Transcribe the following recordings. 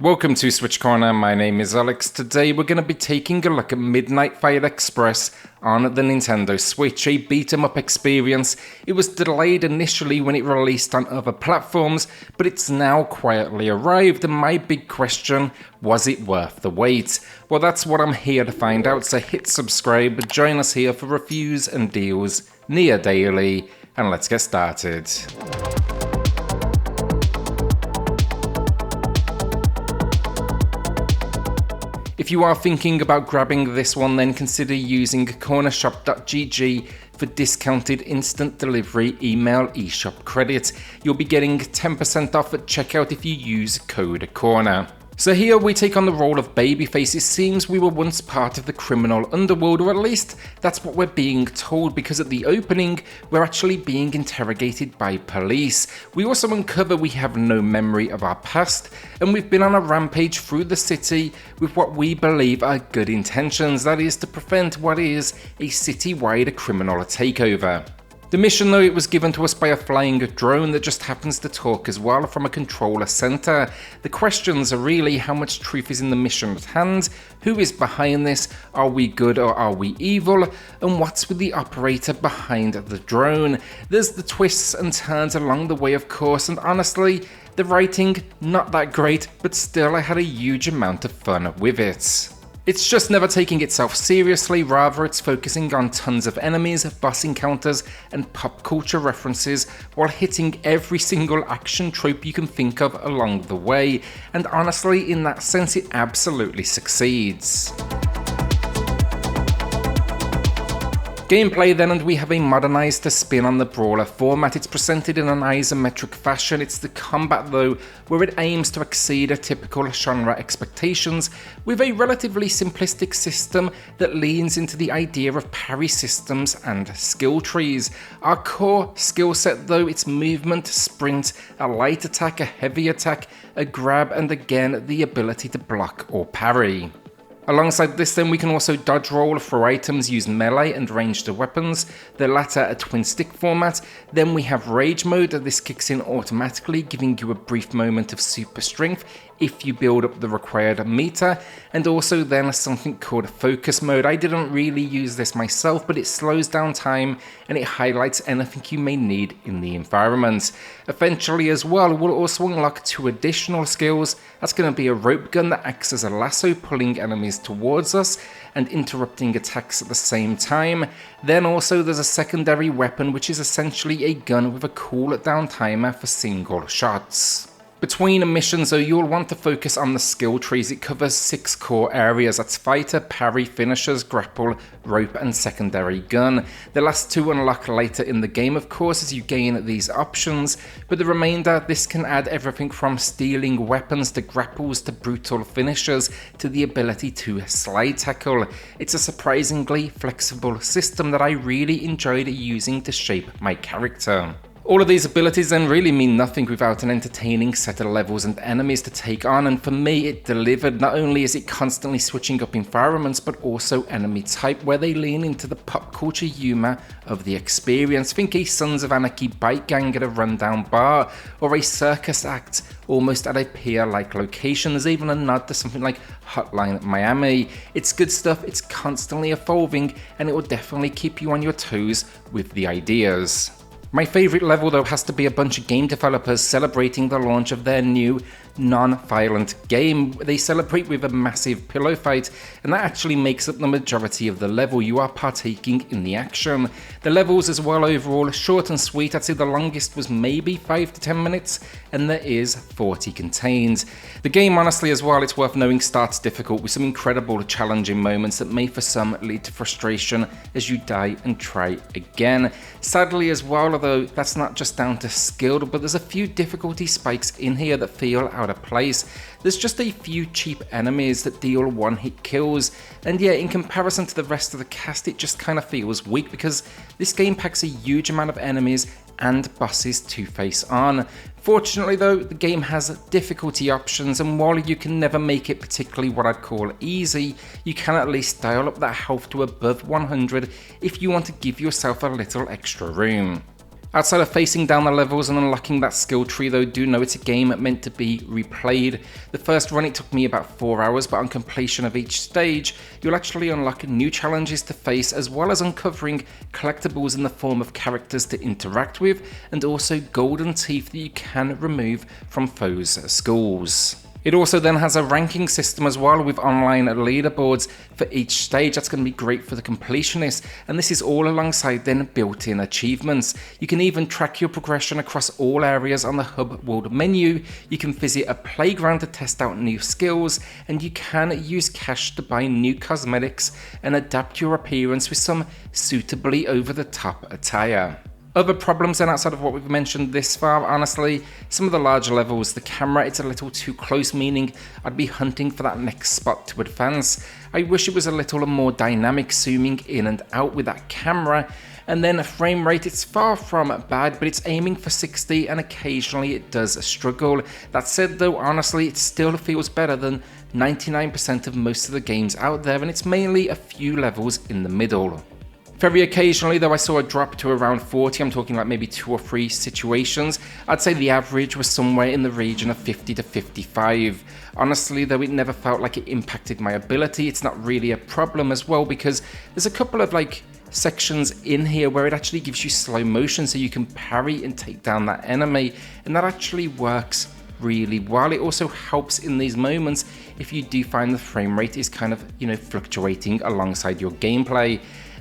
Welcome to SwitchCorner, my name is Alex. Today we're going to be taking a look at Midnight Fight Express on the Nintendo Switch, a beat-em-up experience. It was delayed initially when it released on other platforms, but it's now quietly arrived, and my big question, was it worth the wait? Well, that's what I'm here to find out, so hit subscribe, join us here for reviews and deals near daily, and let's get started. If you are thinking about grabbing this one, then consider using cornershop.gg for discounted instant delivery email eShop credit. You'll be getting 10% off at checkout if you use code CORNER. So here we take on the role of Babyface. It seems we were once part of the criminal underworld, or at least that's what we're being told, because at the opening we're actually being interrogated by police. We also uncover we have no memory of our past, and we've been on a rampage through the city with what we believe are good intentions, that is to prevent what is a citywide criminal takeover. The mission, though, it was given to us by a flying drone that just happens to talk as well from a controller center. The questions are really how much truth is in the mission at hand, who is behind this, are we good or are we evil, and what's with the operator behind the drone. There's the twists and turns along the way, of course, and honestly, the writing, not that great, but still I had a huge amount of fun with it. It's just never taking itself seriously, rather it's focusing on tons of enemies, boss encounters, and pop culture references while hitting every single action trope you can think of along the way, and honestly, in that sense, it absolutely succeeds. Gameplay then, and we have a modernized spin on the Brawler format. It's presented in an isometric fashion. It's the combat, though, where it aims to exceed a typical genre expectations with a relatively simplistic system that leans into the idea of parry systems and skill trees. Our core skill set, though, it's movement, sprint, a light attack, a heavy attack, a grab, and again the ability to block or parry. Alongside this then, we can also dodge roll for items, use melee and ranged weapons, the latter a twin stick format. Then we have rage mode, this kicks in automatically, giving you a brief moment of super strength if you build up the required meter, and also then something called focus mode. I didn't really use this myself, but it slows down time and it highlights anything you may need in the environment. Eventually as well, we'll also unlock 2 additional skills. That's going to be a rope gun that acts as a lasso, pulling enemies towards us and interrupting attacks at the same time. Then also there's a secondary weapon, which is essentially a gun with a cooldown timer for single shots. Between missions, though, you'll want to focus on the skill trees. It covers 6 core areas. That's fighter, parry, finishers, grapple, rope, and secondary gun. The last 2 unlock later in the game, of course, as you gain these options, but the remainder, this can add everything from stealing weapons to grapples to brutal finishers to the ability to slide tackle. It's a surprisingly flexible system that I really enjoyed using to shape my character. All of these abilities then really mean nothing without an entertaining set of levels and enemies to take on, and for me it delivered. Not only is it constantly switching up environments, but also enemy type, where they lean into the pop culture humour of the experience. Think a Sons of Anarchy bike gang at a rundown bar, or a circus act almost at a pier-like location. There's even a nod to something like Hotline Miami. It's good stuff, it's constantly evolving, and it will definitely keep you on your toes with the ideas. My favourite level, though, has to be a bunch of game developers celebrating the launch of their new non-violent game. They celebrate with a massive pillow fight, and that actually makes up the majority of the level. You are partaking in the action. The levels as well overall are short and sweet. I'd say the longest was maybe 5 to 10 minutes, and there is 40 contained. The game, honestly, as well, it's worth knowing, starts difficult with some incredible challenging moments that may for some lead to frustration as you die and try again. Sadly as well, although that's not just down to skill, but there's a few difficulty spikes in here that feel out of place. There's just a few cheap enemies that deal one-hit kills, and yeah, in comparison to the rest of the cast, it just kind of feels weak because this game packs a huge amount of enemies and bosses to face on. Fortunately though, the game has difficulty options, and while you can never make it particularly what I'd call easy, you can at least dial up that health to above 100 if you want to give yourself a little extra room. Outside of facing down the levels and unlocking that skill tree though, do know it's a game meant to be replayed. The first run it took me about 4 hours, but on completion of each stage, you'll actually unlock new challenges to face as well as uncovering collectibles in the form of characters to interact with and also golden teeth that you can remove from foes' skulls. It also then has a ranking system as well with online leaderboards for each stage. That's going to be great for the completionists, and this is all alongside then built-in achievements. You can even track your progression across all areas on the hub world menu. You can visit a playground to test out new skills, and you can use cash to buy new cosmetics and adapt your appearance with some suitably over-the-top attire. Other problems then outside of what we've mentioned this far, honestly, some of the larger levels, the camera, it's a little too close, meaning I'd be hunting for that next spot to advance. I wish it was a little more dynamic, zooming in and out with that camera. And then a frame rate, it's far from bad, but it's aiming for 60 and occasionally it does struggle. That said though, honestly, it still feels better than 99% of most of the games out there, and it's mainly a few levels in the middle. Very occasionally though I saw a drop to around 40, I'm talking like maybe 2 or 3 situations. I'd say the average was somewhere in the region of 50 to 55. Honestly though, it never felt like it impacted my ability. It's not really a problem as well because there's a couple of sections in here where it actually gives you slow motion so you can parry and take down that enemy, and that actually works really well. It also helps in these moments if you do find the frame rate is kind of, fluctuating alongside your gameplay.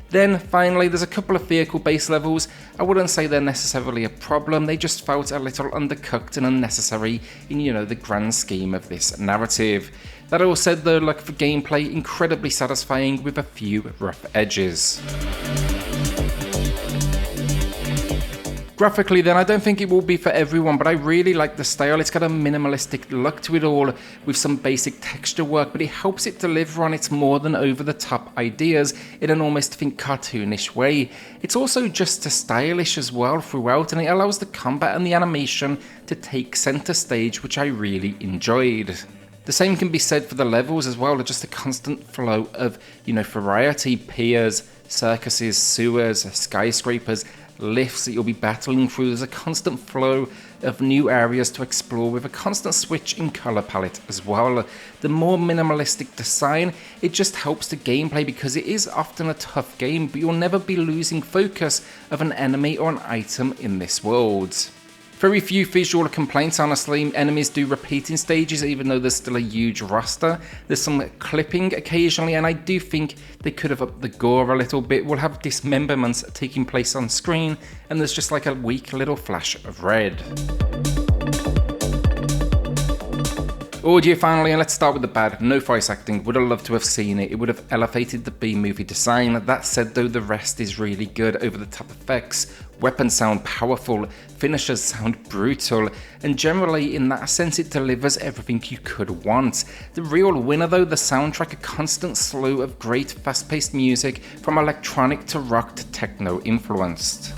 Then finally, there's a couple of vehicle-based levels. I wouldn't say they're necessarily a problem, they just felt a little undercooked and unnecessary in, the grand scheme of this narrative. That all said though, for gameplay, incredibly satisfying with a few rough edges. Graphically then, I don't think it will be for everyone, but I really like the style. It's got a minimalistic look to it all with some basic texture work, but it helps it deliver on its more than over-the-top ideas in an almost cartoonish way. It's also just as stylish as well throughout, and it allows the combat and the animation to take center stage, which I really enjoyed. The same can be said for the levels as well, just a constant flow of, variety, piers, circuses, sewers, skyscrapers, lifts that you'll be battling through. There's a constant flow of new areas to explore with a constant switch in color palette as well. The more minimalistic design, it just helps the gameplay because it is often a tough game, but you'll never be losing focus of an enemy or an item in this world. Very few visual complaints, honestly. Enemies do repeat in stages even though there's still a huge roster. There's some clipping occasionally, and I do think they could have upped the gore a little bit. We'll have dismemberments taking place on screen, and there's just a weak little flash of red. Audio finally, and let's start with the bad. No voice acting, would have loved to have seen it. It would have elevated the B-movie design. That said though, the rest is really good. Over the top effects, weapons sound powerful, finishers sound brutal, and generally in that sense it delivers everything you could want. The real winner though, the soundtrack, a constant slew of great fast-paced music from electronic to rock to techno influenced.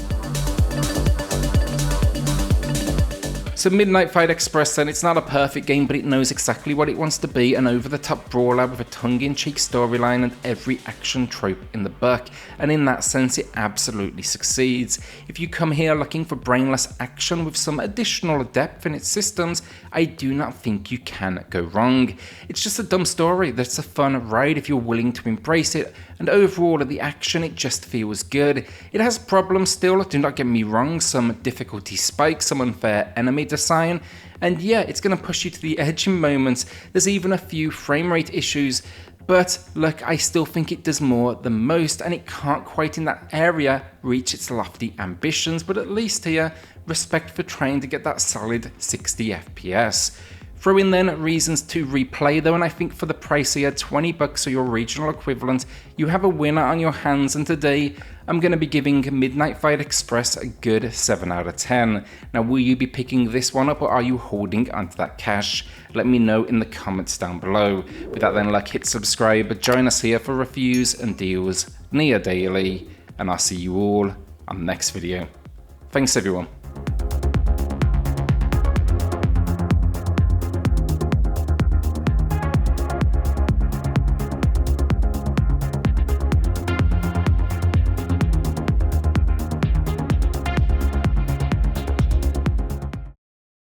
So Midnight Fight Express then, it's not a perfect game, but it knows exactly what it wants to be, an over-the-top brawler with a tongue-in-cheek storyline and every action trope in the book, and in that sense it absolutely succeeds. If you come here looking for brainless action with some additional depth in its systems, I do not think you can go wrong. It's just a dumb story that's a fun ride if you're willing to embrace it, and overall the action, it just feels good. It has problems still, do not get me wrong, some difficulty spikes, some unfair enemy design, and yeah, it's going to push you to the edge in moments. There's even a few frame rate issues, but look, I still think it does more than most, and it can't quite in that area reach its lofty ambitions, but at least here, respect for trying to get that solid 60 FPS. Throw in then reasons to replay though, and I think for the price here, $20 or your regional equivalent, you have a winner on your hands, and today I'm going to be giving Midnight Fight Express a good 7 out of 10. Now will you be picking this one up or are you holding onto that cash? Let me know in the comments down below. With that then, hit subscribe, join us here for reviews and deals near daily, and I'll see you all on the next video. Thanks everyone.